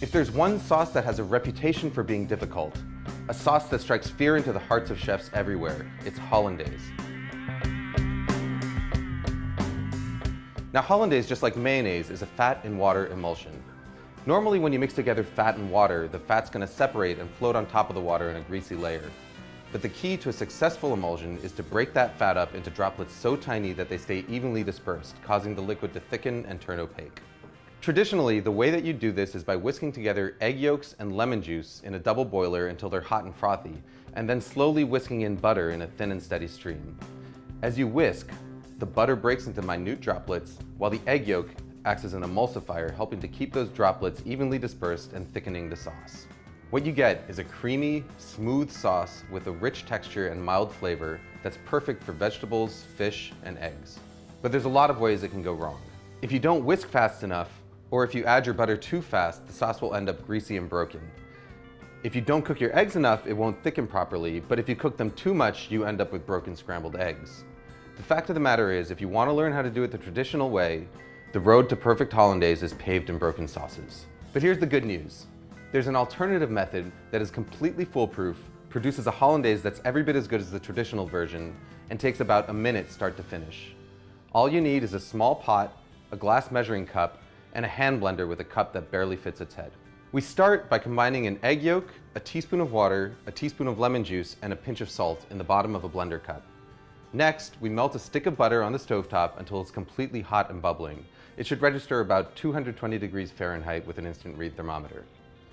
If there's one sauce that has a reputation for being difficult, a sauce that strikes fear into the hearts of chefs everywhere, it's Hollandaise. Now, Hollandaise, just like mayonnaise, is a fat and water emulsion. Normally, when you mix together fat and water, the fat's going to separate and float on top of the water in a greasy layer. But the key to a successful emulsion is to break that fat up into droplets so tiny that they stay evenly dispersed, causing the liquid to thicken and turn opaque. Traditionally, the way that you do this is by whisking together egg yolks and lemon juice in a double boiler until they're hot and frothy, and then slowly whisking in butter in a thin and steady stream. As you whisk, the butter breaks into minute droplets, while the egg yolk acts as an emulsifier, helping to keep those droplets evenly dispersed and thickening the sauce. What you get is a creamy, smooth sauce with a rich texture and mild flavor that's perfect for vegetables, fish, and eggs. But there's a lot of ways it can go wrong. If you don't whisk fast enough, or if you add your butter too fast, the sauce will end up greasy and broken. If you don't cook your eggs enough, it won't thicken properly, but if you cook them too much, you end up with broken scrambled eggs. The fact of the matter is, if you want to learn how to do it the traditional way, the road to perfect Hollandaise is paved in broken sauces. But here's the good news. There's an alternative method that is completely foolproof, produces a Hollandaise that's every bit as good as the traditional version, and takes about a minute start to finish. All you need is a small pot, a glass measuring cup, and a hand blender with a cup that barely fits its head. We start by combining an egg yolk, a teaspoon of water, a teaspoon of lemon juice, and a pinch of salt in the bottom of a blender cup. Next, we melt a stick of butter on the stovetop until it's completely hot and bubbling. It should register about 220 degrees Fahrenheit with an instant read thermometer.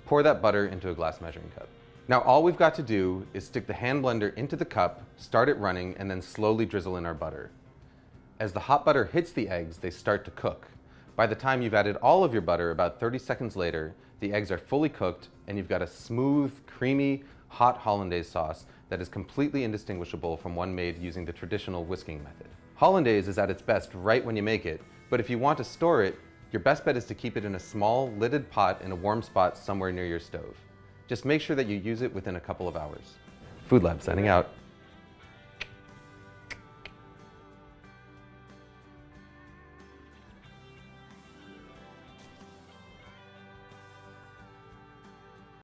Pour that butter into a glass measuring cup. Now all we've got to do is stick the hand blender into the cup, start it running, and then slowly drizzle in our butter. As the hot butter hits the eggs, they start to cook. By the time you've added all of your butter, about 30 seconds later, the eggs are fully cooked and you've got a smooth, creamy, hot Hollandaise sauce that is completely indistinguishable from one made using the traditional whisking method. Hollandaise is at its best right when you make it, but if you want to store it, your best bet is to keep it in a small, lidded pot in a warm spot somewhere near your stove. Just make sure that you use it within a couple of hours. Food Lab signing out.